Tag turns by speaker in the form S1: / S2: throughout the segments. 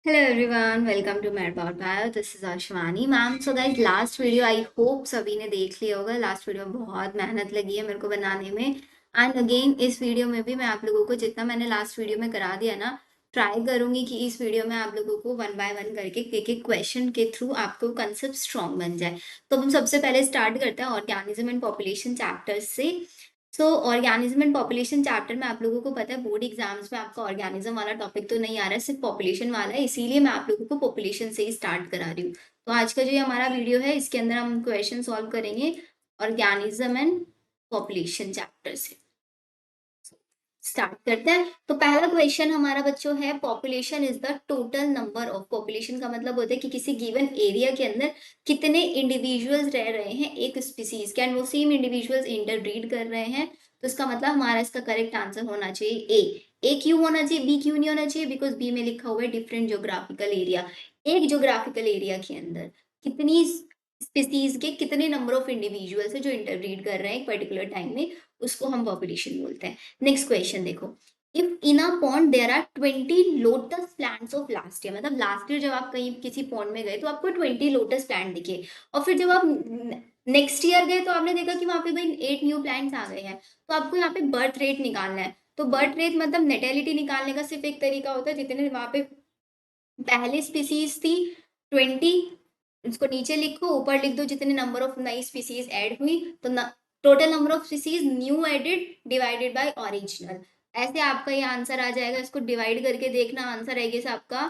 S1: Hello everyone, welcome to Mad About Bio. This is Ashwani ma'am. So guys, last video I hope सभी ने देख लिया होगा. Last video में बहुत मेहनत लगी है मेरे को बनाने में. एंड अगेन इस वीडियो में भी मैं आप लोगों को जितना मैंने लास्ट वीडियो में करा दिया ना, ट्राई करूंगी कि इस वीडियो में आप लोगों को वन बाय वन करके एक एक क्वेश्चन के थ्रू आपको कंसेप्ट स्ट्रॉन्ग बन जाए. तो हम सबसे पहले स्टार्ट करते हैं ऑर्गेनिज्म एंड पॉपुलेशन चैप्टर से. सो ऑर्गेनिज्म एंड पॉपुलेशन चैप्टर में आप लोगों को पता है बोर्ड एग्जाम्स में आपका ऑर्गेनिज्म वाला टॉपिक तो नहीं आ रहा है, सिर्फ पॉपुलेशन वाला है. इसीलिए मैं आप लोगों को पॉपुलेशन से ही स्टार्ट करा रही हूँ. तो आज का जो ये हमारा वीडियो है इसके अंदर हम क्वेश्चन सॉल्व करेंगे ऑर्गेनिज्म एंड पॉपुलेशन चैप्टर से. स्टार्ट करते हैं. तो पहला क्वेश्चन हमारा बच्चों है, population is the total number of. Population का मतलब होता है कि किसी गिवन एरिया के अंदर कितने इंडिविजुअल्स रह रहे हैं एक स्पीसीज के, एंड वो सेम इंडिविजुअल्स इंटरब्रीड कर रहे हैं. तो इसका मतलब हमारा इसका करेक्ट आंसर होना चाहिए ए क्यों होना चाहिए, बी क्यों नहीं होना चाहिए? बिकॉज बी में लिखा हुआ है डिफरेंट ज्योग्राफिकल एरिया. एक ज्योग्राफिकल एरिया के अंदर कितनी स्पीसीज के कितने नंबर ऑफ इंडिविजुअल्स है जो इंटरब्रीड कर रहे हैं एक पर्टिकुलर टाइम में, उसको हम पॉपुलेशन बोलते हैं. नेक्स्ट क्वेश्चन देखो, if in a pond there are 20 lotus plants of last year. मतलब लास्ट ईयर जब आप कहीं किसी पॉन्ड में गए तो आपको 20 लोटस प्लांट दिखे, और फिर जब आप नेक्स्ट ईयर गए तो आपने देखा कि वहां पे भाई 8 न्यू प्लांट्स आ गए हैं. तो आपको यहाँ पे बर्थ रेट निकालना है. तो बर्थ रेट मतलब नेटेलिटी निकालने का सिर्फ एक तरीका होता है, जितने वहां पे पहली स्पीसीज थी 20, इसको नीचे लिखो, ऊपर लिख दो जितने नंबर ऑफ नई स्पीसीज ऐड हुई. तो total number of species new added divided by original. ऐसे आपका ये आंसर आ जाएगा. इसको डिवाइड करके देखना, आंसर आएगा आपका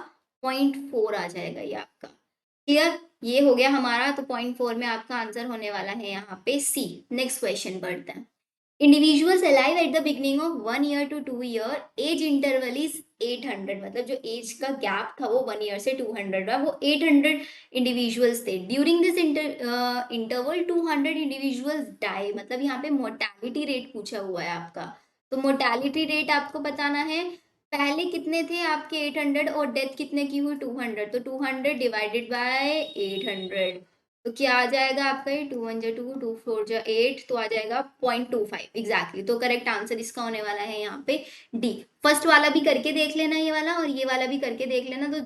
S1: 0.4 आ जाएगा ये आपका. क्लियर? ये हो गया हमारा. तो 0.4 में आपका आंसर होने वाला है यहाँ पे सी. नेक्स्ट क्वेश्चन पढ़ते हैं. Individuals alive at the beginning of 1 year to 2 year, age interval is 800. मतलब जो एज का गैप था वो 1 ईयर से 200 है, वो 800 इंडिविजुअल्स थे. During this interval 200 individuals die. मतलब यहाँ पे मोर्टेलिटी रेट पूछा हुआ है आपका. तो मोर्टेलिटी रेट आपको बताना है. पहले कितने थे आपके 800 और डेथ कितने की हुई 200. तो 200 डिवाइडेड बाय 800. तो क्या आ जाएगा आपका, ये 2 1 2 2 4 8, तो आ जाएगा 0.25 एग्जैक्टली. तो करेक्ट आंसर इसका होने वाला है यहाँ पे डी. फर्स्ट वाला भी करके देख लेना ये वाला, और ये वाला भी करके देख लेना, तो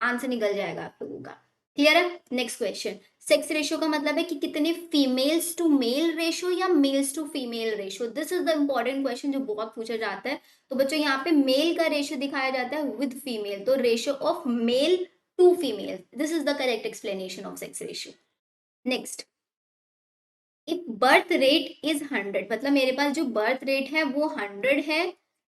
S1: आंसर निकल जाएगा आप लोगों का. क्लियर है? Next question. सेक्स रेशियो का मतलब है कि कितने फीमेल्स टू मेल रेशियो या males to female ratio. This is the important question जो बहुत पूछा जाता है. तो बच्चों यहाँ पे मेल का रेशियो दिखाया जाता है विद फीमेल, तो ratio of male to female. This is the correct explanation of sex ratio. Next, if birth rate is 100, मतलब मेरे पास जो बर्थ रेट है वो 100 है,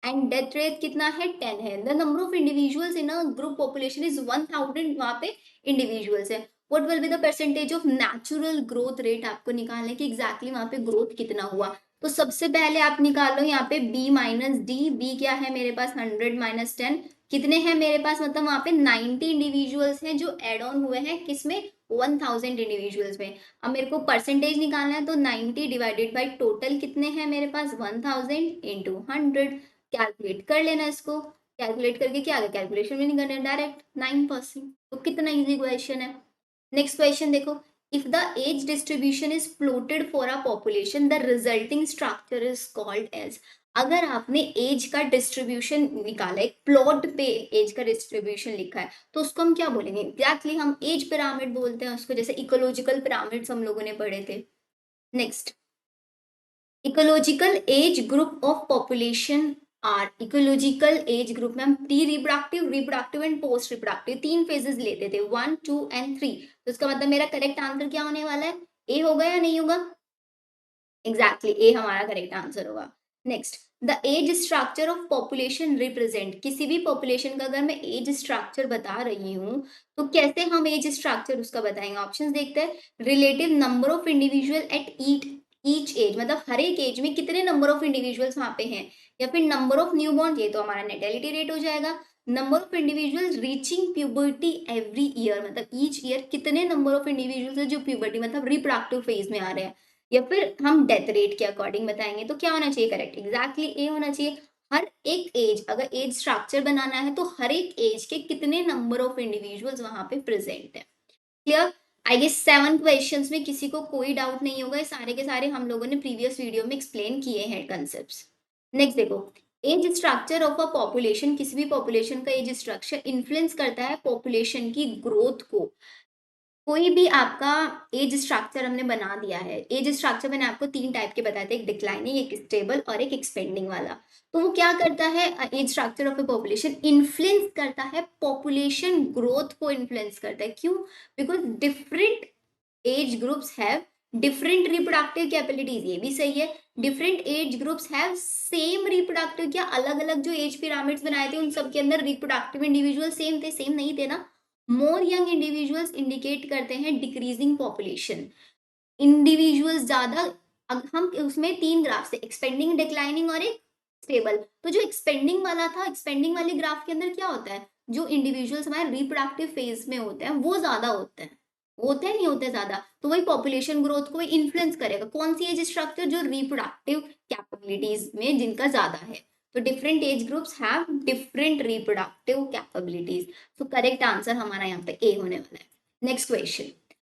S1: एंड डेथ रेट कितना है 10 है. The number of individuals in a group population is 1000. वहां पे इंडिविजुअल्स है. What will be the percentage of natural growth rate? आपको निकालना है कि एग्जैक्टली वहां पे ग्रोथ कितना हुआ. तो सबसे पहले आप निकाल लो यहाँ पे बी माइनस डी. बी क्या है मेरे पास 100 माइनस 10, कितने हैं मेरे पास, मतलब वहां पे 90 इंडिविजुअल्स हैं जो एड ऑन हुए हैं किसमें 1000 इंडिविजुअल्स में. अब मेरे को परसेंटेज निकालना है, तो 90 डिवाइडेड बाई टोटल कितने हैं मेरे पास 1000 इंटू 100. कैलकुलेट कर लेना इसको. कैलकुलेट करके क्या आगे, कैलकुलेशन में नहीं करना डायरेक्ट 9%. तो कितना इजी क्वेश्चन है. नेक्स्ट क्वेश्चन देखो, if the age distribution is plotted for a population the resulting structure is called age. अगर आपने एज का डिस्ट्रीब्यूशन निकाला, एक प्लॉट पे एज का डिस्ट्रीब्यूशन लिखा है, तो उसको हम क्या बोलेंगे एग्जैक्टली? हम एज पिरामिड बोलते हैं उसको, जैसे इकोलॉजिकल पिरामिड्स हम लोगों ने पढ़े थे. Next, ecological age group of population are. Ecological age group में हम pre reproductive, reproductive and post reproductive तीन फेजेस लेते थे, 1 2 एंड 3. तो इसका मतलब मेरा करेक्ट आंसर क्या होने वाला है, ए होगा या नहीं होगा? एग्जैक्टली ए हमारा करेक्ट आंसर होगा. Next, the age structure of population represent. किसी भी पॉपुलेशन का अगर मैं एज स्ट्रक्चर बता रही हूँ तो कैसे हम एज स्ट्रक्चर उसका बताएंगे. ऑप्शंस देखते हैं. Relative number of individual at each age, मतलब हर एक एज में कितने नंबर ऑफ इंडिविजुअल्स वहां पे हैं, या फिर नंबर ऑफ न्यू बॉर्न, ये तो हमारा नेटेलिटी रेट हो जाएगा. Number of individuals reaching puberty every year, मतलब ईच ईयर कितने नंबर ऑफ इंडिविजुअल्स है जो प्यूबर्टी मतलब रिप्रोडक्टिव फेज में आ रहे हैं, या फिर हम डेथ रेट के अकॉर्डिंग बताएंगे. तो क्या होना चाहिए करेक्ट, एग्जैक्टली ए होना चाहिए. हर एक एज, अगर एज स्ट्रक्चर बनाना है तो हर एक एज के कितने नंबर ऑफ इंडिविजुअल्स वहां पे प्रेजेंट है. क्लियर? आई गेस 7 क्वेश्चंस में किसी को कोई डाउट नहीं होगा. ये सारे के सारे हम लोगों ने प्रीवियस वीडियो में एक्सप्लेन किए हैं कंसेप्ट. नेक्स्ट देखो, age structure of a population, किसी भी पॉपुलेशन का एज स्ट्रक्चर इन्फ्लुएंस करता है पॉपुलेशन की ग्रोथ को। कोई भी आपका एज स्ट्रक्चर हमने बना दिया है, एज स्ट्रक्चर मैंने आपको 3 टाइप के बताए थे, एक डिक्लाइनिंग, एक स्टेबल और एक एक्सपेंडिंग वाला। तो वो क्या करता है, age structure of a population influence करता है पॉपुलेशन ग्रोथ को, इन्फ्लुएंस करता है। क्यों? Because different age groups have different reproductive capabilities, ये भी सही है। Different age groups have same reproductive, क्या अलग अलग जो एज पिरामिड्स बनाए थे उन सब के अंदर रिप्रोडक्टिव इंडिविजुअल सेम थे? सेम नहीं थे ना। मोर यंग इंडिविजुअल्स इंडिकेट करते हैं डिक्रीजिंग पॉपुलेशन। इंडिविजुअल्स ज्यादा, हम उसमें 3 ग्राफ थे, एक्सपेंडिंग, डिक्लाइनिंग और एक स्टेबल। तो जो एक्सपेंडिंग वाला था, एक्सपेंडिंग वाले ग्राफ के अंदर क्या होता है, जो इंडिविजुअल्स हमारे रिप्रोडक्टिव फेज में होते हैं वो ज्यादा होते हैं नहीं होते ज्यादा, तो वही पॉपुलेशन ग्रोथ को इन्फ्लुएंस करेगा। कौन सी एज स्ट्रक्चर? जो रिप्रोडक्टिव कैपेबिलिटीज में जिनका ज्यादा है। तो different age groups have different reproductive capabilities. तो करेक्ट आंसर हमारा यहाँ पे ए होने वाला है। Next question,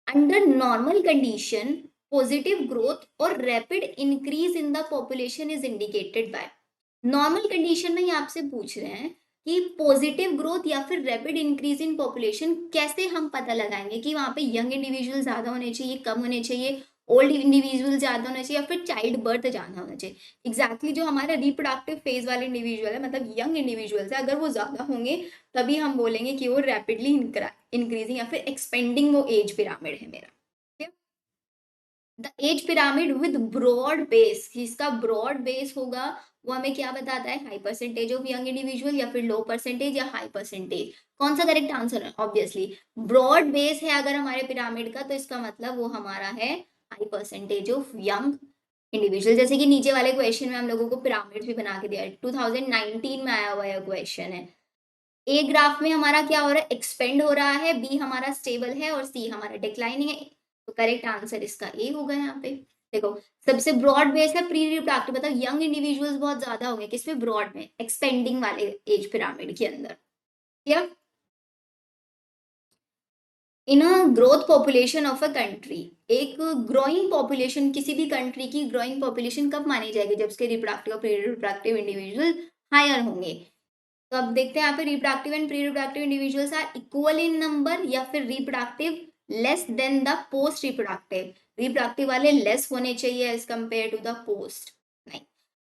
S1: under normal condition positive growth और rapid increase in the population is indicated by. Normal condition में ही आपसे पूछ रहे हैं कि पॉजिटिव ग्रोथ या फिर रैपिड इंक्रीज इन पॉपुलेशन कैसे हम पता लगाएंगे कि वहां पे यंग इंडिविजुअल ज्यादा होने चाहिए, कम होने चाहिए, ओल्ड इंडिविजुअल ज्यादा होने चाहिए या फिर चाइल्ड बर्थ ज्यादा होना चाहिए। एग्जैक्टली जो हमारा रिप्रोडक्टिव फेज वाले इंडिविजुअल है, मतलब यंग इंडिविजुअल्स है, अगर वो ज्यादा होंगे तभी हम बोलेंगे कि वो रैपिडली इंक्रीजिंग या फिर एक्सपेंडिंग वो एज पिरामिड है मेरा। The age pyramid with broad base, जिसका ब्रॉड बेस होगा वो हमें क्या बताता है, high percentage of young individual या फिर लो परसेंटेज या हाई परसेंटेज। कौन सा करेक्ट आंसर है? ऑब्वियसली ब्रॉड बेस है अगर हमारे पिरामिड का, तो इसका मतलब वो हमारा है high percentage of young individual. जैसे कि नीचे वाले क्वेश्चन में हम लोगों को पिरामिड भी बना के दिया है, 2019 में आया हुआ है क्वेश्चन है। ए ग्राफ में हमारा क्या हो रहा है, एक्सपेंड हो रहा है, बी हमारा स्टेबल है और सी हमारा डिक्लाइनिंग है। तो करेक्ट आंसर इसका ए होगा यहाँ पे। देखो, सबसे ब्रॉड बेस है प्री रिप्रोडक्टिव, मतलब यंग इंडिविजुअल्स बहुत ज्यादा होंगे किसमें, ब्रॉड में, एक्सपेंडिंग वाले एज पिरामिड के अंदर। Clear? In a growth population of a country, एक ग्रोइंग पॉपुलेशन किसी भी कंट्री की ग्रोइंग पॉपुलेशन कब मानी जाएगी, जब उसके रिप्रोडक्टिव और प्री रिप्रोडक्टिव इंडिविजुअल हायर होंगे। तो अब देखते हैं यहाँ पे reproductive and pre reproductive individuals are equal in number या फिर reproductive less than the post reproductive. Reproductive वाले लेस होने चाहिए as compared to the post, नहीं।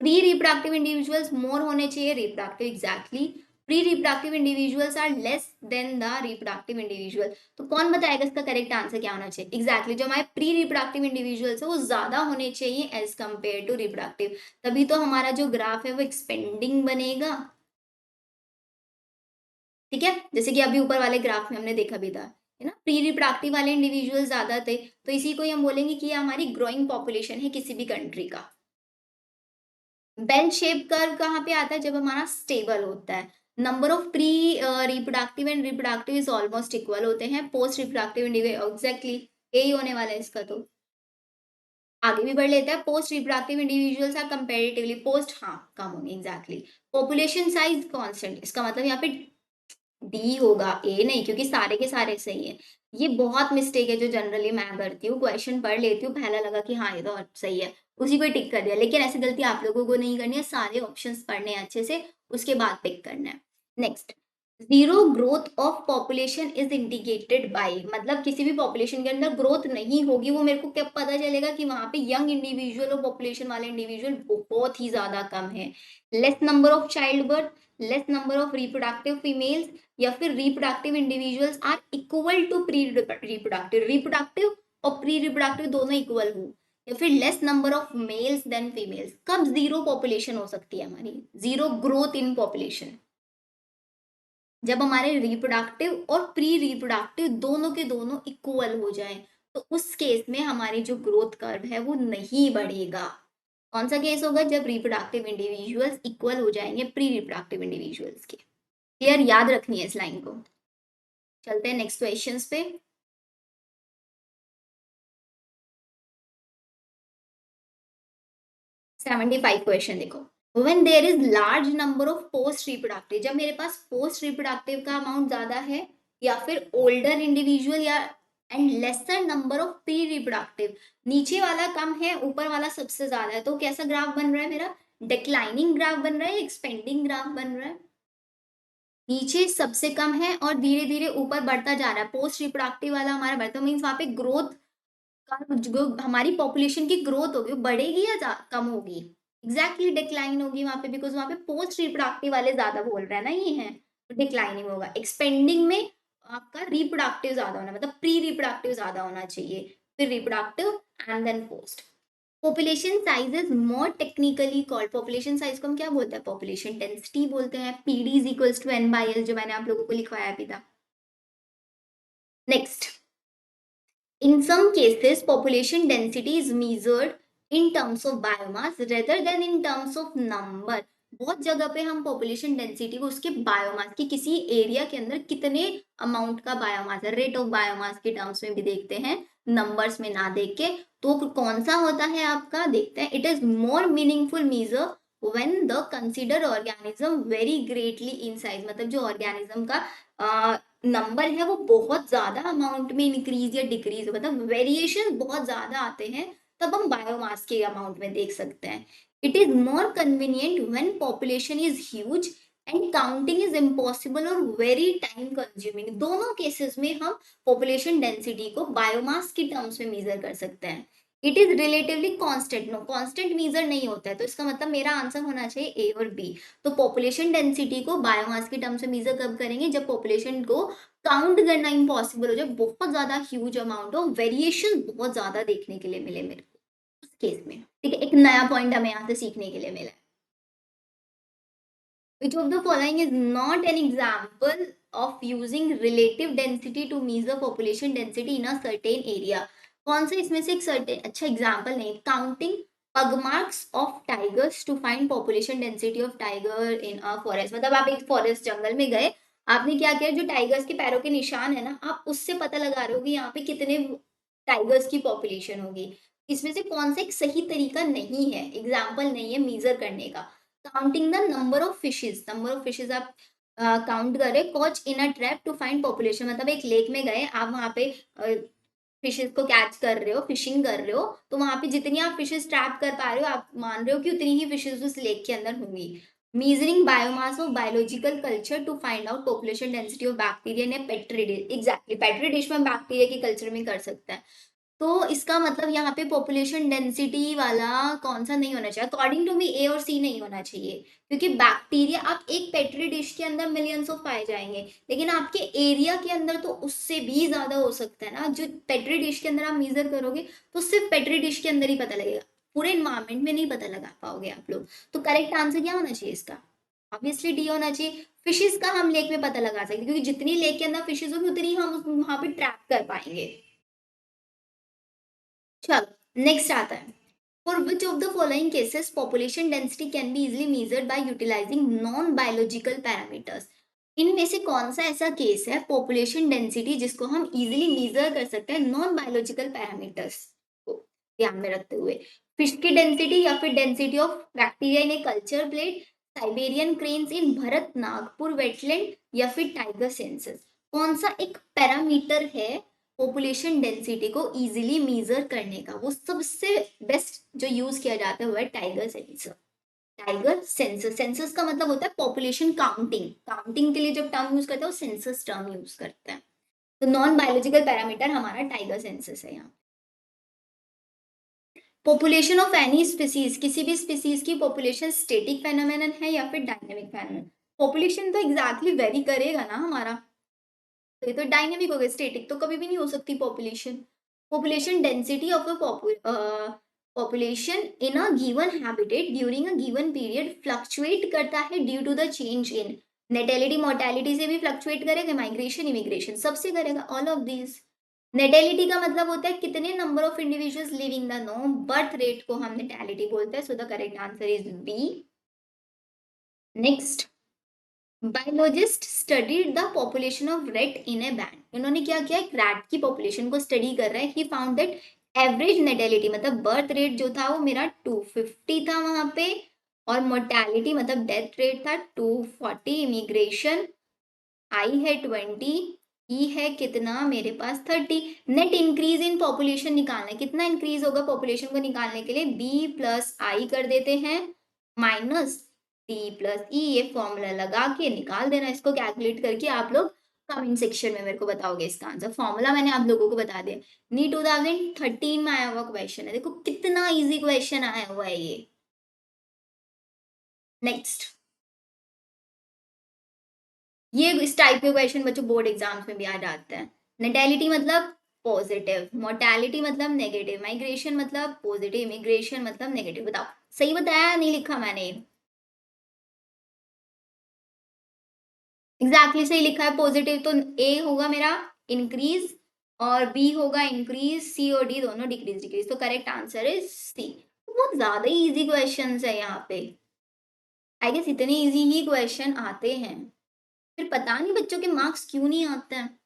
S1: प्री रिप्रोडक्टिव इंडिविजुअल्स मोर होने चाहिए, reproductive exactly. Pre reproductive individuals are less than the reproductive individual. तो कौन बताएगा इसका करेक्ट आंसर क्या होना चाहिए? एग्जैक्टली जो हमारे प्री रिप्रोडक्टिव इंडिविजुअल्स है वो ज्यादा होने चाहिए एज कंपेयर टू रिप्रोडक्टिव, तभी तो हमारा जो ग्राफ है वो एक्सपेंडिंग बनेगा। ठीक है, जैसे कि अभी ऊपर वाले ग्राफ में हमने देखा भी था, है ना, प्री रिप्रोडक्टिव वाले इंडिविजुअल ज्यादा थे, तो इसी को ही हम बोलेंगे कि ये हमारी ग्रोइंग पॉपुलेशन है किसी भी कंट्री का। बेल शेप कर्व कहाँ पे आता है, जब हमारा स्टेबल होता है। Number of pre reproductive and reproductive is almost equal होते हैं, पोस्ट रिप्रोडक्टिव इंडिविजुअल एग्जैक्टली यही होने वाला है इसका। तो आगे भी बढ़ लेता है, post reproductive individuals are comparatively post, हाँ कम होंगे एग्जैक्टली। पॉपुलेशन साइज कांस्टेंट, इसका मतलब यहाँ पे डी होगा, ए नहीं, क्योंकि सारे के सारे सही है। ये बहुत मिस्टेक है जो जनरली मैं करती हूँ, क्वेश्चन पढ़ लेती हूँ, पहला लगा कि हाँ ये तो सही है, उसी को टिक कर दिया। लेकिन ऐसी गलती आप लोगों को नहीं करनी है, सारे ऑप्शंस पढ़ने हैं अच्छे से, उसके बाद पिक करना है। Next, zero growth of population is indicated bye, मतलब किसी भी पॉपुलेशन के अंदर ग्रोथ नहीं होगी, वो मेरे को क्या पता चलेगा कि वहां पे यंग इंडिविजुअल और पॉपुलेशन वाले इंडिविजुअल बहुत ही ज्यादा कम है। Less number of child birth, less number of reproductive females, या फिर reproductive individuals are equal to pre reproductive, reproductive और प्री रिप्रोडक्टिव दोनों इक्वल हो, या फिर less number of males than females. कब जीरो पॉपुलेशन हो सकती है हमारी, जीरो ग्रोथ इन पॉपुलेशन? जब हमारे रिप्रोडक्टिव और प्री रिप्रोडक्टिव दोनों के दोनों इक्वल हो जाएं, तो उस केस में हमारी जो ग्रोथ कर्व है वो नहीं बढ़ेगा। कौन सा केस होगा? जब रिप्रोडक्टिव इंडिविजुअल्स इक्वल हो जाएंगे प्री रिप्रोडक्टिव इंडिविजुअल्स के। क्लियर? याद रखनी है इस लाइन को। चलते हैं नेक्स्ट क्वेश्चंस पे। 75 क्वेश्चन देखो, when there is large number of post reproductive, जब मेरे पास पोस्ट रिप्रोडक्टिव का अमाउंट ज्यादा है, या फिर ओल्डर इंडिविजुअल, या and lesser number of pre reproductive, नीचे वाला कम है ऊपर वाला सबसे ज्यादा है, तो कैसा ग्राफ बन रहा है मेरा, डिक्लाइनिंग ग्राफ बन रहा है, एक्सपेंडिंग ग्राफ बन रहा है? नीचे सबसे कम है और धीरे धीरे ऊपर बढ़ता जा रहा है, पोस्ट रिप्रोडक्टिव वाला हमारा बढ़ता, मीन्स वहां पे ग्रोथ का जो हमारी पॉपुलेशन की ग्रोथ होगी वो बढ़ेगी या कम होगी? एग्जैक्टली डिक्लाइन होगी वहां पे, बिकॉज वहां पे पोस्ट रिप्रोडक्टिव वाले ज्यादा बोल रहे हैं ना, ये है तो डिक्लाइनिंग होगा। एक्सपेंडिंग में आपका रिप्रोडक्टिव ज्यादा होना, मतलब प्री रिप्रोडक्टिव ज्यादा होना चाहिए, फिर reproductive and then post. Population size is more technically called, population size को हम क्या बोलते हैं? पॉपुलेशन डेंसिटी बोलते हैं। PD is equals to N by L, जो मैंने आप लोगों को लिखवाया अभी था। Next, in some cases population density is measured in terms of biomass rather than in terms of number। बहुत जगह पे हम पॉपुलेशन डेंसिटी को उसके बायोमास की, किसी एरिया के अंदर कितने अमाउंट का बायोमास है, रेट ऑफ बायोमास के टर्म्स में भी देखते हैं, नंबर्स में ना देख के। तो कौन सा होता है आपका, देखते हैं। It is more meaningful measure when the consider organism very greatly in size, मतलब जो ऑर्गेनिज्म का नंबर है वो बहुत ज्यादा अमाउंट में इंक्रीज या डिक्रीज, मतलब वेरिएशन बहुत ज्यादा आते हैं, तब हम बायोमास के अमाउंट में देख सकते हैं। It is more convenient when population is huge and counting is impossible और वेरी टाइम कंज्यूमिंग। दोनों केसेस में हम पॉपुलेशन डेंसिटी को बायोमास की टर्म्स में मेजर कर सकते हैं। It is relatively constant, no constant measure नहीं होता है, तो इसका मतलब मेरा आंसर होना चाहिए ए और बी। तो पॉपुलेशन डेंसिटी को बायोमास के टर्म से मेजर कब करेंगे? जब पॉपुलेशन को काउंट करना इम्पॉसिबल हो जाए, बहुत ज्यादा ह्यूज अमाउंट हो, वेरिएशन बहुत ज्यादा देखने के लिए मिले मेरे को, उस केस में। ठीक है, एक नया पॉइंट हमें यहाँ से सीखने के लिए मिला है। Which of the following is not an example of using relative density to measure population density in a certain area? कौन सा इसमें से एक सर्टेन अच्छा एग्जाम्पल नहीं? Counting pug marks of tigers to find population density of tiger in a forest. मतलब आप एक फॉरेस्ट जंगल में गए, आपने क्या किया, जो टाइगर्स के पैरों के निशान है ना, आप उससे पता लगा रहे हो कि यहाँ पे कितने टाइगर्स की पॉपुलेशन होगी। इसमें से कौन सा एक सही तरीका नहीं है, एग्जाम्पल नहीं है मेजर करने का? Counting the number of fishes, number of fishes आप काउंट कर रहे, catch in a trap to find population, मतलब एक लेक में गए, आप वहां पे फिशेज को कैच कर रहे हो, फिशिंग कर रहे हो, तो वहां पे जितनी आप फिशेज ट्रैप कर पा रहे हो, आप मान रहे हो कि उतनी ही फिशेज उस लेक के अंदर होंगी। Measuring biomass of biological culture to find out population density of bacteria in petri dish. Exactly, petri dish में बैक्टीरिया के कल्चर में कर सकते हैं। तो इसका मतलब यहाँ पे पॉपुलेशन डेंसिटी वाला कौन सा नहीं होना चाहिए? अकॉर्डिंग टू मी ए और सी नहीं होना चाहिए, क्योंकि बैक्टीरिया आप एक पेट्री डिश के अंदर मिलियंस ऑफ पाए जाएंगे, लेकिन आपके एरिया के अंदर तो उससे भी ज्यादा हो सकता है ना। जो पेट्री डिश के अंदर आप मेजर करोगे तो सिर्फ पेट्री डिश के अंदर ही पता लगेगा, पूरे इन्वायरमेंट में नहीं पता लगा पाओगे आप लोग। तो करेक्ट आंसर क्या होना चाहिए इसका? ऑब्वियसली डी होना चाहिए। फिशेस का हम लेक में पता लगा सकते, क्योंकि जितनी लेक के अंदर फिशेस होगी उतनी हम वहां पे ट्रैप कर पाएंगे। चलो नेक्स्ट आता है। For which of the following cases population density can be easily measured by utilizing non-biological parameters? इनमें से कौन सा ऐसा केस है पॉपुलेशन डेंसिटी जिसको हम इजीली मेजर कर सकते हैं नॉन बायोलॉजिकल पैरामीटर्स को ध्यान में रखते हुए? फिश की डेंसिटी, या फिर density of bacteria in a culture plate, Siberian cranes in Bharat Nagpur wetland, या फिर टाइगर सेंसस? कौन सा एक पैरामीटर है पॉपुलेशन डेंसिटी को इजीली मेजर करने का? वो सबसे बेस्ट जो यूज किया जाता है वो है tiger sensor. Tiger census, census का मतलब होता है पॉपुलेशन काउंटिंग, काउंटिंग के लिए जब टर्म यूज करते हैं वो सेंसस टर्म यूज करते हैं। तो नॉन बायोलॉजिकल पैरामीटर हमारा टाइगर सेंसस है यहाँ। पॉपुलेशन ऑफ एनी स्पीसीज, किसी भी स्पीसीज की पॉपुलेशन स्टेटिक फेनोमेनन है या फिर डायनेमिक फेनोमेनन? पॉपुलेशन तो एग्जैक्टली वेरी करेगा ना हमारा, तो ये तो डायनेमिक हो गया, स्टेटिक तो कभी भी नहीं हो सकती population. Population density of a population in a given habitat during a given period fluctuate करता है due to the change in natality, mortality से भी फ्लक्चुएट करेगा, माइग्रेशन, इमिग्रेशन सबसे करेगा, ऑल ऑफ दिस। नेटेलिटी का मतलब होता है कितने number of individuals living the no, birth rate को हम नेटेलिटी बोलते हैं। So the correct answer is B. Next, biologist studied the population of rat in a band. इन्होंने क्या किया, एक रैट की पॉपुलेशन को स्टडी कर रहे हैं। He found that average natality, मतलब बर्थ रेट जो था वो मेरा 250 था वहां पे, और मोर्टेलिटी मतलब डेथ रेट था 240, इमिग्रेशन आई है 20, ई है कितना मेरे पास 30। नेट इंक्रीज इन पॉपुलेशन निकालना है, कितना इंक्रीज होगा पॉपुलेशन को निकालने के लिए, बी प्लस आई कर देते हैं, माइनस टी प्लस ई, ये फॉर्मूला लगा के निकाल देना इसको, कैलकुलेट करके आप लोग कमेंट सेक्शन में मेरे को बताओगे इसका आंसर। फॉर्मूला मैंने आप लोगों को बता दिया। नी 2013 में आया हुआ क्वेश्चन है, देखो कितना इजी क्वेश्चन आया हुआ है ये। नेक्स्ट, ये इस टाइप के क्वेश्चन बच्चों बोर्ड एग्जाम्स में भी आ जाते हैं। नेटेलिटी मतलब पॉजिटिव, मोर्टेलिटी मतलब नेगेटिव, माइग्रेशन मतलब पॉजिटिव, इमिग्रेशन मतलब नेगेटिव। बताओ सही बताया नहीं लिखा मैंने? एग्जैक्टली सही लिखा है। पॉजिटिव तो ए होगा मेरा इंक्रीज, और बी होगा इंक्रीज, सी और डी दोनों डिक्रीज डिक्रीज, तो करेक्ट आंसर इज सी। बहुत ज्यादा इजी क्वेश्चन है यहाँ पे, आई गेस इतने इजी ही क्वेश्चन आते हैं, फिर पता नहीं बच्चों के मार्क्स क्यों नहीं आते हैं।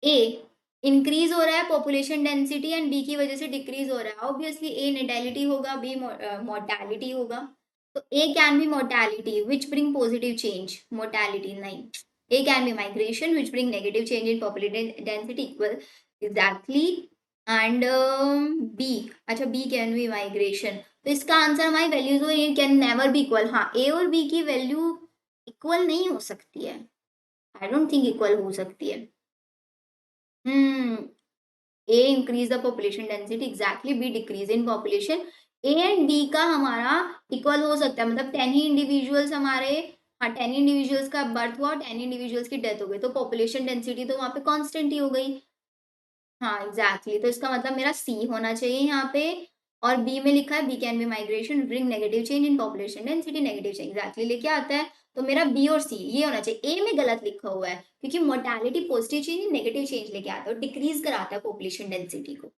S1: ए इंक्रीज हो रहा है पॉपुलेशन डेंसिटी एंड बी की वजह से डिक्रीज हो रहा है, ऑब्वियसली ए नेटेलिटी होगा, बी मोर्टेलिटी होगा। तो A can be mortality which bring positive change, mortality नहीं। A can be migration which bring negative change in population density, equal exactly. And B, अच्छा बी कैन बी माइग्रेशन, तो इसका answer हमारी values हो, ये can never be equal. हाँ, ए और B की वैल्यू इक्वल नहीं हो सकती है, आई डोंट थिंक इक्वल हो सकती है। Hmm, A increase the population density, exactly B decrease in population. A and B का हमारा इक्वल हो सकता है, मतलब 10 ही इंडिविजुअल्स हमारे, हाँ 10 इंडिविजुअल्स का बर्थ हुआ, 10 इंडिविजुअल्स की डेथ हो गई, तो पॉपुलेशन डेंसिटी तो वहां पे कांस्टेंट ही हो गई। हाँ एग्जैक्टली, तो इसका मतलब मेरा सी होना चाहिए यहाँ पे। और बी में लिखा है B can be migration bring negative change in population density, negative change exactly लेके आता है। तो मेरा बी और सी ये होना चाहिए। ए में गलत लिखा हुआ है क्योंकि mortality positive change negative change लेके आता है, डिक्रीज कराता है पॉपुलेशन डेंसिटी को।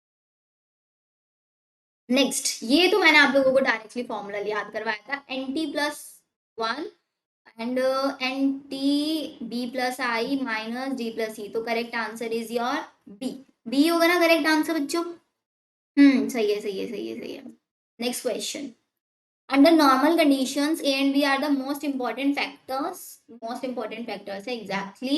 S1: नेक्स्ट, ये तो मैंने आप लोगों को डायरेक्टली फॉर्मूला याद करवाया था, N T plus one and N T B plus I minus D plus E, तो correct answer is your B. B होगा ना करेक्ट आंसर बच्चों? सही है, सही है, सही है, सही है। Next question, under normal conditions a and b are the most important factors, most important factors है exactly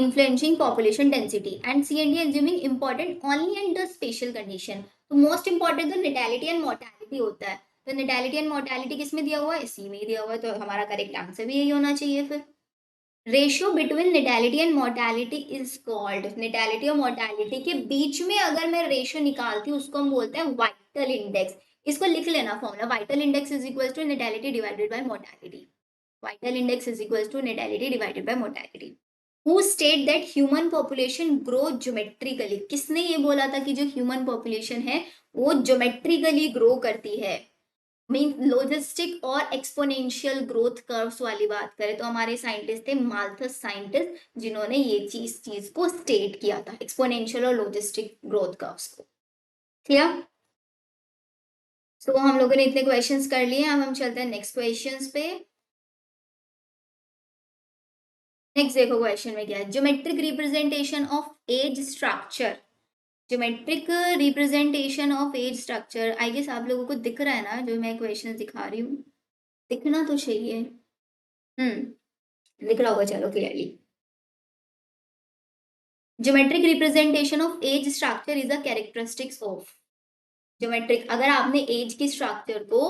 S1: influencing population density, and c and d assuming important only under special condition। तो most important तो natality and mortality होता है, तो natality and mortality किस में दिया हुआ है? c में ही दिया हुआ है, तो हमारा करेक्ट आंसर भी यही होना चाहिए फिर। Ratio between natality and mortality is called, natality और मोर्टेलिटी के बीच में अगर मैं रेशियो निकालती हूँ उसको हम बोलते हैं वाइटल इंडेक्स। इसको लिख लेना formula, vital index is equal to natality divided by mortality, vital index is equal to natality divided by mortality. Who state that human population grow geometrically, किसने ये बोला था कि जो ह्यूमन पॉपुलेशन है वो ज्योमेट्रिकली ग्रो करती है? मीन लॉजिस्टिक और एक्सपोनेंशियल ग्रोथ कर्व्स वाली बात करें तो हमारे साइंटिस्ट थे माल्थस साइंटिस्ट, जिन्होंने ये चीज को स्टेट किया था, एक्सपोनेंशियल और लॉजिस्टिक ग्रोथ कर्व्स को। क्लियर? तो हम लोगों ने इतने क्वेश्चंस कर लिए, अब हम चलते हैं नेक्स्ट क्वेश्चंस पे। नेक्स्ट देखो क्वेश्चन में क्या है, geometric representation of age structure, geometric representation of age structure. I guess आप लोगों को दिख रहा है ना जो मैं क्वेश्चन दिखा रही हूँ, दिखना तो चाहिए। दिख रहा होगा, चलो clearly. Geometric representation of age structure is a characteristics of, geometric अगर आपने एज की स्ट्रक्चर को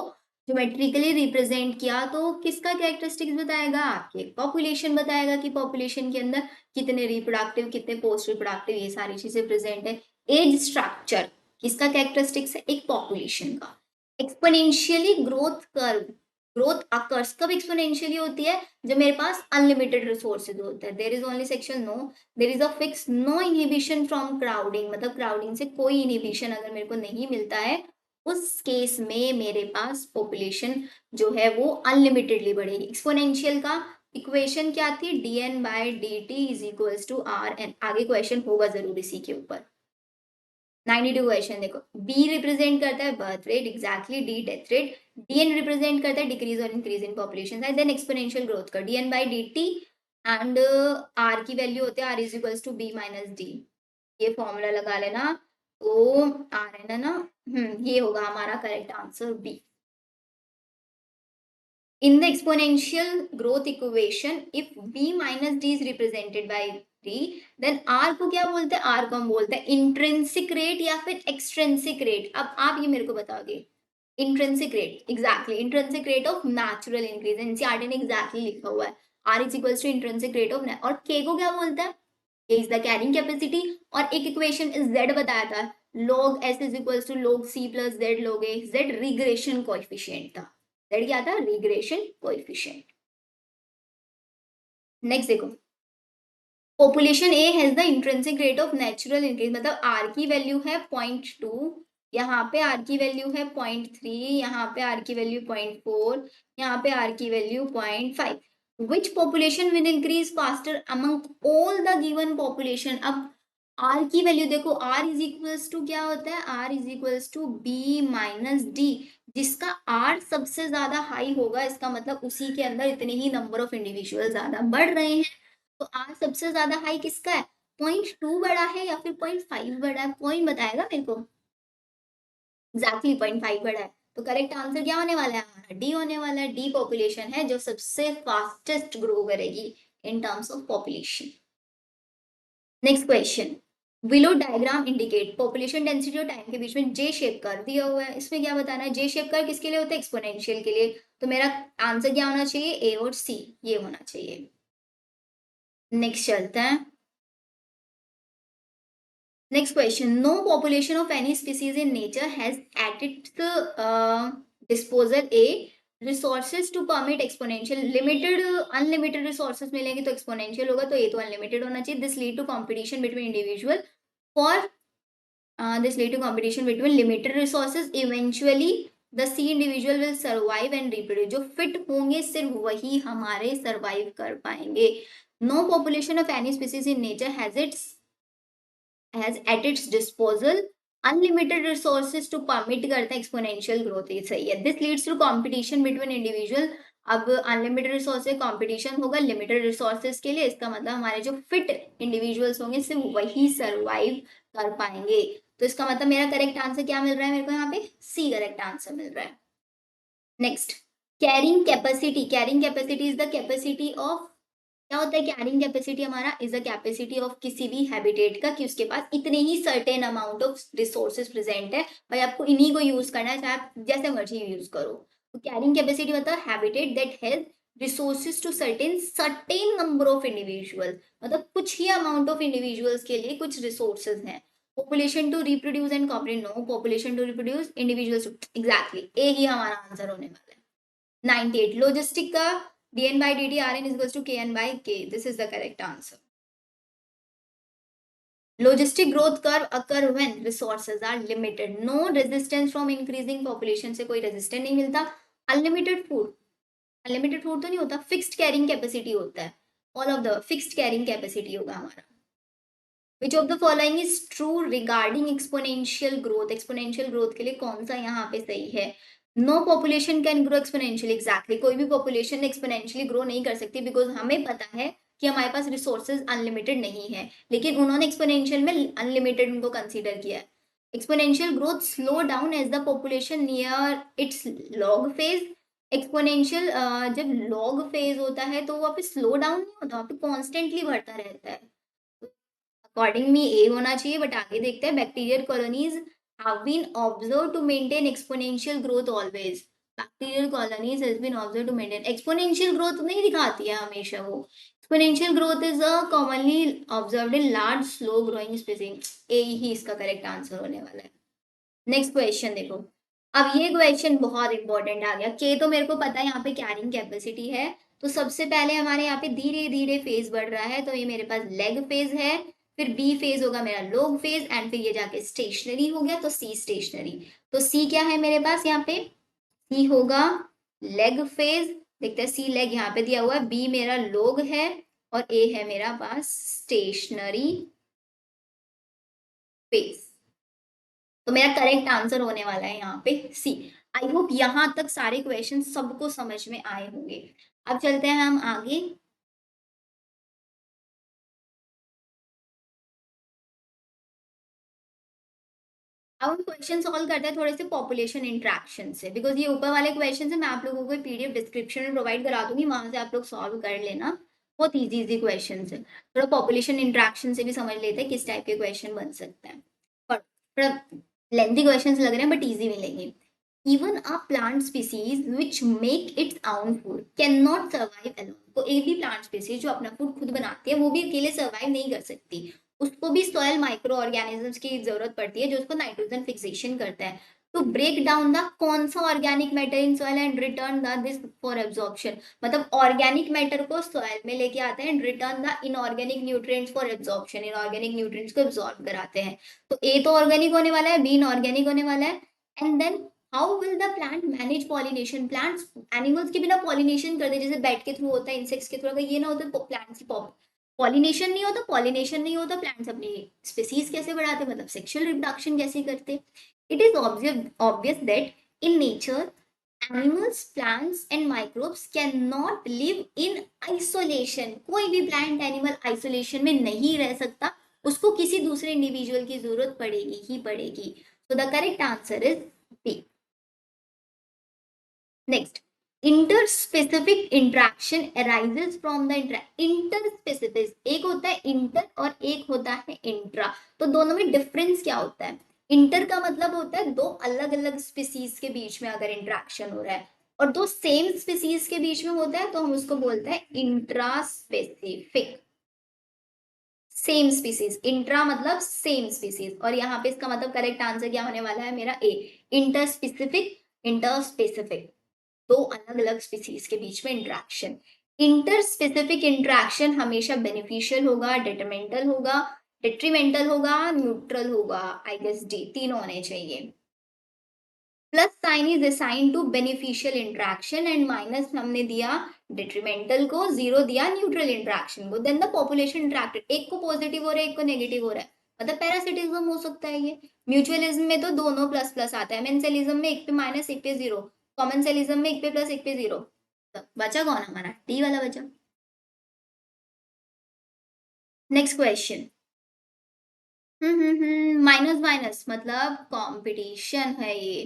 S1: ज्योमेट्रिकली रिप्रेजेंट किया तो किसका कैरेक्टरिस्टिक्स बताएगा? आपके पॉपुलेशन बताएगा कि पॉपुलेशन के अंदर कितने रिप्रोडक्टिव कितने पोस्ट रिप्रोडक्टिव, ये सारी चीजें प्रेजेंट है। एज स्ट्रक्चर किसका कैरेक्टरिस्टिक्स है? एक पॉपुलेशन का। Exponentially growth curve, growth occurs कब एक्सपोनेंशियली होती है? जब मेरे पास अनलिमिटेड रिसोर्सेज होते हैं। There is only section no, there is a fix no inhibition from crowding, मतलब क्राउडिंग से कोई इनहिबिशन अगर मेरे को नहीं मिलता है, उस केस में मेरे पास पॉपुलेशन जो है वो अनलिमिटेडली बढ़ेगी। एक्सपोनेंशियल का इक्वेशन क्या थी? dn/dt is equals to R N. आगे क्वेश्चन होगा जरूर इसी के ऊपर। 92 क्वेश्चन देखो, बी रिप्रेजेंट करता है birth rate, exactly D death rate, D N represent करता है डिक्रीज और increase in population size, then exponential growth का D N by D T, and R की वैल्यू होते हैं R is equals to B minus D. ये फॉर्मूला लगा लेना, तो आर है ना, ये होगा हमारा correct answer B. In the exponential growth equation, if b minus d is represented by d, then r को क्या बोलते हैं? r को हम बोलते हैं इंट्रिंसिक रेट या फिर एक्सट्रिंसिक रेट। अब आप ये मेरे को बताओगे, intrinsic rate, exactly intrinsic rate of natural increase, NCERT ने एग्जैक्टली लिखा हुआ है R is equals to intrinsic rate of, और के को क्या बोलता है, के इज द कैरिंग कैपेसिटी, और एक इक्वेशन इज जेड बताया था, log s is equals to log c plus Z log a, Z regression coefficient था, जेड क्या था, रिग्रेशन कोएफिशिएंट। नेक्स्ट देखो, population A has the intrinsic rate of natural increase, मतलब R की value है 0.2, यहाँ पे आर की वैल्यू है 0.3, यहाँ पे आर की वैल्यू 0.4, यहाँ पे आर की value 0.5, which population will increase faster among all the given population. अब आर की वैल्यू देखो, आर इज इक्वल्स टू क्या होता है, R is equals to B minus D, जिसका आर सबसे ज्यादा हाई होगा इसका मतलब उसी के अंदर इतने ही नंबर ऑफ इंडिविजुअल ज्यादा बढ़ रहे हैं। तो आर सबसे ज्यादा हाई किसका है, 0.2 बड़ा है या फिर 0.5 बड़ा है, पॉइंट बताएगा मेरे को, एग्जैक्टली 0.5 बड़ा है। तो करेक्ट आंसर क्या होने वाला है हमारा, डी होने वाला है, डी पॉपुलेशन है जो सबसे फास्टेस्ट ग्रो करेगी in terms of population. Next question, below diagram indicate population density और टाइम के बीच में जे शेप कर दिया हुआ है, इसमें क्या बताना है, जे शेप कर किसके लिए होता है, एक्सपोनेंशियल के लिए, तो मेरा आंसर क्या होना चाहिए, ए और सी ये होना चाहिए। नेक्स्ट चलते हैं, next question, no population of any species in nature has at its disposal a resources to permit exponential, limited unlimited resources मिलेंगे तो exponential होगा, तो ये तो unlimited होना चाहिए, this lead to competition between individual for this lead to competition between limited resources, eventually the C individual will survive and reproduce, जो fit होंगे सिर्फ वही हमारे survive कर पाएंगे। no population of any species in nature has at its disposal unlimited resources to permit करते हैं exponential growth, ये सही है। this leads to competition between individual, अब अनलिमिटेड रिसोर्स से कंपटीशन होगा लिमिटेड रिसोर्सेज के लिए, इसका मतलब हमारे जो फिट इंडिविजुअल्स होंगे सिर्फ वही सरवाइव कर पाएंगे, तो इसका मतलब मेरा करेक्ट आंसर क्या मिल रहा है मेरे को, यहाँ पे सी करेक्ट आंसर मिल रहा है। Next, carrying capacity is the capacity of, क्या होता है कैरिंग कैपेसिटी, हमारा इज द कैपेसिटी ऑफ किसी भी हैबिटेट का कि उसके पास इतने ही certain amount of resources present है, भाई आपको इन्हीं को यूज करना है चाहे आप जैसे मर्जी यूज करो। तो कैरिंग कैपेसिटी मतलब habitat that has resources to certain number of individual, मतलब कुछ ही अमाउंट ऑफ इंडिविजुअल्स के लिए कुछ रिसोर्सेज हैं। Population to reproduce and cooperate, no population to reproduce individuals, exactly A ही हमारा आंसर होने वाला है। 98 लॉजिस्टिक का dn by dt rn is equals to kn by k, this is the correct answer. Logistic growth curve occur when resources are limited, no resistance from increasing population, से कोई resistance नहीं मिलता, unlimited food, unlimited food तो नहीं होता, fixed carrying capacity होता है, all of the fixed carrying capacity होगा हमारा। Which of the following is true regarding exponential growth, exponential growth के लिए कौन सा यहाँ पे सही है, no population can grow exponentially, exactly कोई भी पॉपुलेशन एक्सपोनेंशियली ग्रो नहीं कर सकती, बिकॉज हमें पता है कि हमारे पास रिसोर्सेज अनलिमिटेड नहीं है, लेकिन उन्होंने एक्सपोनेंशियल में अनलिमिटेड उनको कंसीडर किया है। Exponential growth slow down as the population near its log phase, exponential जब लॉग फेज होता है तो वहाँ पे स्लो डाउन नहीं होता, वहाँ पे कॉन्स्टेंटली बढ़ता रहता है, अकॉर्डिंग में ए होना चाहिए, बट आगे देखते हैं, bacterial colonies have been observed to maintain exponential growth always, bacterial colonies has been observed to maintain exponential growth नहीं दिखाती है हमेशा वो, exponential growth is a commonly observed in large slow growing species, ए ही इसका correct answer होने वाला है। Next question देखो, अब ये क्वेश्चन बहुत इंपॉर्टेंट आ गया, के तो मेरे को पता है यहाँ पे कैरिंग कैपेसिटी है, तो सबसे पहले हमारे यहाँ पे धीरे धीरे फेज बढ़ रहा है, तो ये मेरे पास लेग फेज है, फिर बी फेज होगा मेरा लोग फेज, एंड फिर ये जाके स्टेशनरी हो गया, तो सी स्टेशनरी, तो सी क्या है मेरे पास यहाँ पे, सी होगा लेग फेज, देखते हैं सी लेग यहाँ पे दिया हुआ है, बी मेरा लोग है, और ए है मेरा पास स्टेशनरी फेज, तो मेरा करेक्ट आंसर होने वाला है यहाँ पे सी। आई होप यहाँ तक सारे क्वेश्चन सबको समझ में आए होंगे। अब चलते हैं हम आगे, अब हम क्वेश्चन सॉल्व करते हैं थोड़े से पॉपुलेशन इंट्रैक्शन से, बिकॉज ये ऊपर वाले क्वेश्चन है मैं आप लोगों को पीडीएफ डिस्क्रिप्शन में प्रोवाइड करा दूंगी, वहां से आप लोग सॉल्व कर लेना, बहुत इजी इजी क्वेश्चन है, थोड़ा पॉपुलेशन इंट्रैक्शन से भी समझ लेते हैं किस टाइप के क्वेश्चन बन सकते हैं, थोड़ा लेंथी क्वेश्चन लग रहे हैं बट ईजी मिलेंगे। Even a plant species which make it's own food can not survive alone. तो एक भी प्लांट स्पीसीज जो अपना फूड खुद बनाती है वो भी अकेले सर्वाइव नहीं कर सकती, उसको भी सॉयल माइक्रो ऑर्गेनिजम्स की जरूरत पड़ती है जो उसको नाइट्रोजन फिक्सेशन करता है टू ब्रेक डाउन द कौन सा organic matter in soil and return the this for absorption. मतलब ऑर्गेनिक मैटर को सॉइल में लेके आते हैं and return the inorganic nutrients for absorption, inorganic nutrients को एब्जॉर्ब कराते हैं। तो ए तो ऑर्गेनिक होने वाला है, बी इनऑर्गेनिक होने वाला है। And then how will the plant manage pollination, plants animals के बिना पॉलिनेशन कर दे, जैसे बैट के थ्रू होता है, इंसेक्ट्स के थ्रू, अगर ये ना होता तो प्लांट्स की पॉलिनेशन नहीं होता, पॉलिनेशन नहीं होता, प्लांट्स अपनी स्पीसीज कैसे बढ़ाते, मतलब सेक्सुअल रिप्रोडक्शन कैसे करते। It is obvious that in nature animals, plants and microbes cannot live in isolation। कोई भी प्लांट एनिमल आइसोलेशन में नहीं रह सकता, उसको किसी दूसरे इंडिविजुअल की जरूरत पड़ेगी ही पड़ेगी। So the correct answer is B. Next, interspecific interaction arises from the interspecific, एक होता है इंटर और एक होता है इंट्रा। तो दोनों में डिफरेंस क्या होता है? इंटर का मतलब होता है दो अलग अलग स्पीसीज के बीच में अगर इंट्रैक्शन हो रहा है, और दो सेम स्पीसीज के बीच में होता है तो हम उसको बोलते हैं intra specific. Same species, intra मतलब सेम स्पीसीज, और यहाँ पे इसका मतलब करेक्ट आंसर क्या होने वाला है मेरा? A, interspecific, interspecific, दो अलग अलग स्पीसीज के बीच में इंटरेक्शन। इंटर स्पेसिफिक इंटरेक्शन हमेशा बेनिफिशियल होगा, डिटरमेंटल होगा, डिट्रीमेंटल होगा, न्यूट्रल होगा। आई गेस डी, तीनों होने चाहिए। Plus sign is assign to beneficial interaction and minus हमने दिया डिट्रीमेंटल को, जीरो दिया न्यूट्रल इंटरेक्शन को। देन द पॉपुलेशन इंटरेक्टेड, एक को पॉजिटिव हो रहा है एक को नेगेटिव हो रहा है, मतलब पैरासिटिज्म हो सकता है ये। म्यूचुअलिज्म में तो दोनों प्लस प्लस आता है, मेंसेलिज्म में एक पे माइनस एक पे जीरो, कॉमनसेलिज्म में एक पे प्लस एक पे जीरो। तो बचा कौन हमारा? टी वाला बचा। Next question. माइनस माइनस मतलब कंपटीशन है ये,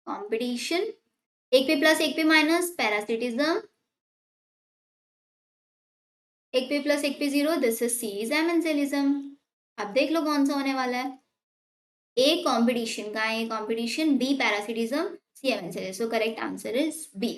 S1: कंपटीशन। एक पे प्लस एक पे माइनस पैरासिटिज्म, एक पे प्लस एक पे zero, this is C is amensalism. अब देख लो कौन सा होने वाला है। ए कंपटीशन का है, competition, B parasitism, C amensalism. So correct answer is B.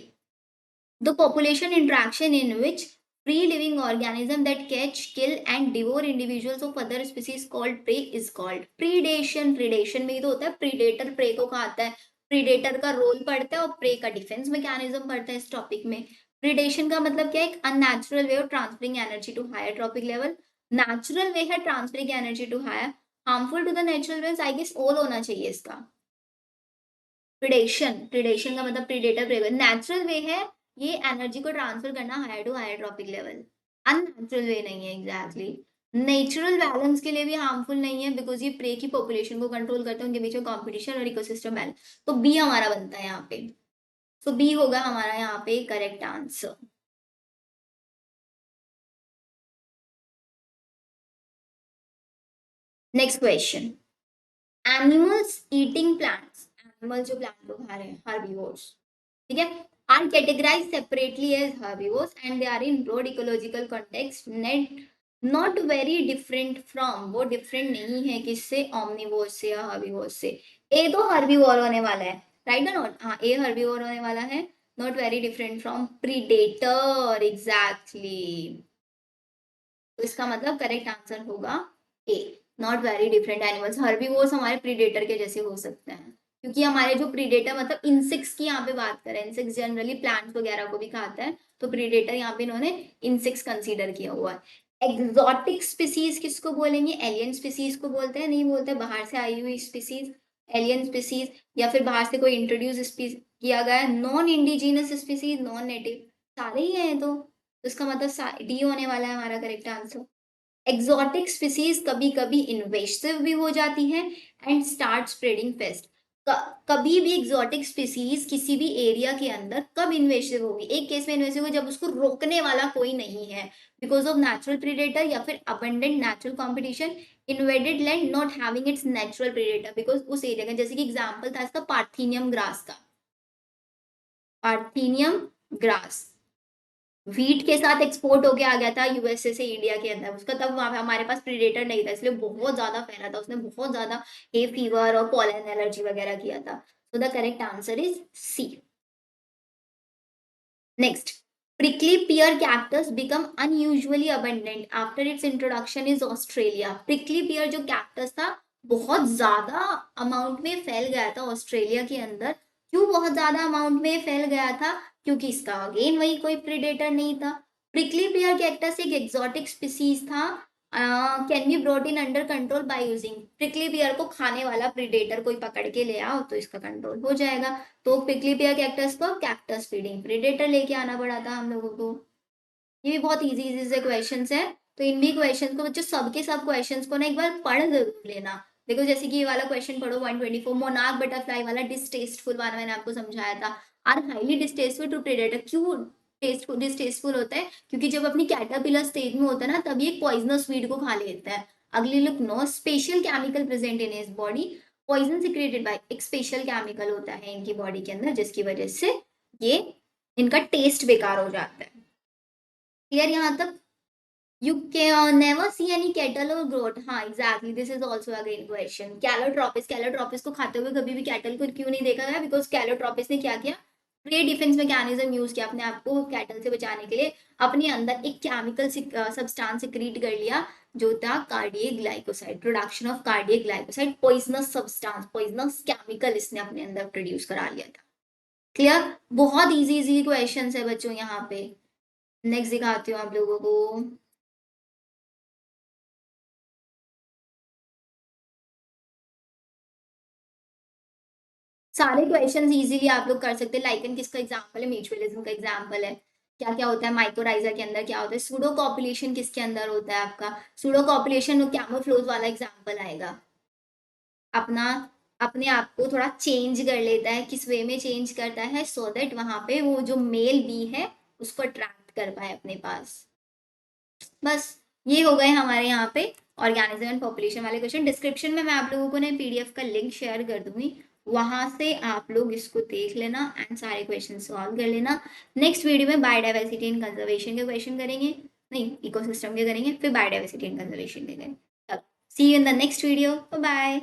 S1: The population interaction in which free living organism that catch, kill and devour individuals of other species called prey is called predation। predation में ही तो होता है predator prey को खाता है, predator का role पड़ता है और prey का डिफेंस मैकेनिज्म पड़ता है इस टॉपिक में। predation का मतलब क्या है? एक unnatural way of transferring energy to higher trophic level। natural way है transferring energy to higher, harmful to the natural ways, I guess all होना चाहिए इसका। प्रिडेशन, प्रिडेशन का मतलब प्रीडेटर प्रे, नेचुरल वे है ये एनर्जी को ट्रांसफर करना higher to higher trophic level, unnatural way नहीं है एग्जैक्टली। नेचुरल बैलेंस के लिए भी हार्मफुल नहीं है बिकॉज ये प्रे की पॉपुलेशन को कंट्रोल करते हैं, उनके बीच में कॉम्पिटिशन और इकोसिस्टम बैलेंस। तो बी हमारा बनता है यहाँ पे। सो बी होगा हमारा यहाँ पे correct answer. Next question. Animals eating plants, animal जो प्लांट को खा रहे हैं, herbivores, ठीक है, are categorized separately as herbivores and they are in broad ecological context not very different from, वो different नहीं है किससे? omnivores से या herbivores से। ए तो herbivore होने वाला है, राइट or नॉट? हाँ, ए herbivore होने वाला है, not very different from predator, exactly। तो इसका मतलब करेक्ट आंसर होगा A, not very different animals. Herbivores हमारे प्रीडेटर के जैसे हो सकते हैं, क्योंकि हमारे जो प्रीडेटर मतलब इंसेक्ट्स की यहाँ पे बात करें, इंसेक्ट्स जनरली प्लांट्स वगैरह को भी खाता है, तो प्रीडेटर यहाँ पे इन्होंने इंसेक्ट्स कंसीडर किया हुआ है। एक्सोटिक स्पीसीज किसको बोलेंगे? एलियन स्पीसीज को बोलते हैं, नहीं बोलते बाहर से आई हुई स्पीसीज, एलियन स्पीसीज, या फिर बाहर से कोई इंट्रोड्यूस किया गया non indigenous species, non native, सारे ही हैं। तो इसका मतलब डी होने वाला है हमारा करेक्ट आंसर। एक्सोटिक स्पीसीज कभी कभी इन्वेसिव भी हो जाती है एंड स्टार्ट स्प्रेडिंग पेस्ट। कभी भी एक्सोटिक स्पीसीज किसी भी एरिया के अंदर कब इन्वेसिव होगी? एक केस में इन्वेसिव हो जब उसको रोकने वाला कोई नहीं है, बिकॉज ऑफ नेचुरल प्रीडेटर या फिर abundant natural competition, invaded land not having its natural predator, because उस एरिया का, जैसे कि एग्जाम्पल था इसका पार्थीनियम ग्रास का, पार्थीनियम ग्रास व्हीट के साथ एक्सपोर्ट होके आ गया था यूएसए से इंडिया के अंदर, उसका तब वहां पे हमारे पास प्रीडेटर नहीं था, इसलिए बहुत ज्यादा फैला था, उसने बहुत ज्यादा हे फीवर और पॉलन एलर्जी वगैरह किया था। So the correct answer is C. Next, prickly pear cactus become unusually abundant after its introduction is Australia. prickly pear जो cactus था बहुत ज्यादा अमाउंट में फैल गया था ऑस्ट्रेलिया के अंदर. क्यों बहुत ज्यादा अमाउंट में फैल गया था? क्योंकि इसका अगेन वही कोई प्रीडेटर नहीं था. prickly pear cactus एक एक्सोटिक स्पीसीज था. Can be brought in under control by using. prickly pear को खाने वाला प्रीडेटर कोई पकड़ के ले आओ तो इसका कंट्रोल हो जाएगा. तो पिकली पेयर कैक्टस को कैक्टस फीडिंग प्रेडेटर लेके आना पड़ा था हम लोगों को. ये भी बहुत इजी इजी से क्वेश्चंस है. तो इन भी क्वेश्चंस को बच्चों सबके सब क्वेश्चंस को ना एक बार पढ़ जरूर लेना. देखो जैसे कि ये वाला क्वेश्चन पढ़ो 124 मोनार्क बटरफ्लाई वाला डिस्टेस्टफुल वाला मैंने आपको समझाया था. Are highly distasteful to predator. क्यों डिस्टेस्टफुल होता है? क्योंकि जब अपनी कैटरपिलर स्टेज में होता है ना तभी एक पॉइजनस वीड को खा लेता है. अगली look no special chemical present in his body. Poison secreted by एक स्पेशल केमिकल होता है इनकी बॉडी के अंदर जिसकी वजह से ये इनका टेस्ट बेकार हो जाता है. क्लियर यहाँ तक? You can never see any cattle और ग्रोथ. हाँ exactly this is also again question. Calotropis को खाते हुए कभी भी कैटल को क्यों नहीं देखा गया? बिकॉज कैलोट्रोपिस ने क्या किया? प्री डिफेंस मैकेनिज्म यूज किया अपने आप को कैटल से बचाने के लिए. अपने अंदर एक केमिकल सब्सटेंस सिक्रीट कर लिया जो था cardiac glycoside. Production of cardiac glycoside poisonous substance poisonous chemical इसने अपने अंदर प्रोड्यूस करा लिया था. क्लियर? बहुत इजी इजी क्वेश्चन है बच्चों यहाँ पे. नेक्स्ट दिखाती हूँ आप लोगों को. सारे क्वेश्चंस इजीली आप लोग कर सकते हैं. लाइकन किसका एग्जांपल है? म्यूचुअलिज्म का एग्जांपल है. क्या क्या होता है माइकोराइजा के अंदर? क्या होता है सूडो कॉपुलेशन? किसके अंदर होता है आपका सूडो कॉपुलेशन? कैमोफ्लोज वाला एग्जांपल आएगा. अपना अपने आप को थोड़ा चेंज कर लेता है. किस वे में चेंज करता है? सो दैट वहां पे वो जो मेल बी है उसको अट्रैक्ट कर पाए अपने पास. बस ये हो गए हमारे यहाँ पे ऑर्गेनिज्म एंड पॉपुलेशन वाले क्वेश्चन. डिस्क्रिप्शन में मैं आप लोगों को ना पीडीएफ का लिंक शेयर कर दूंगी. वहां से आप लोग इसको देख लेना एंड सारे क्वेश्चन सॉल्व कर लेना. नेक्स्ट वीडियो में बायोडाइवर्सिटी एंड कंजर्वेशन के क्वेश्चन करेंगे. नहीं इकोसिस्टम के करेंगे फिर बायोडाइवर्सिटी एंड कंजर्वेशन के करेंगे. See you in the next video. Bye.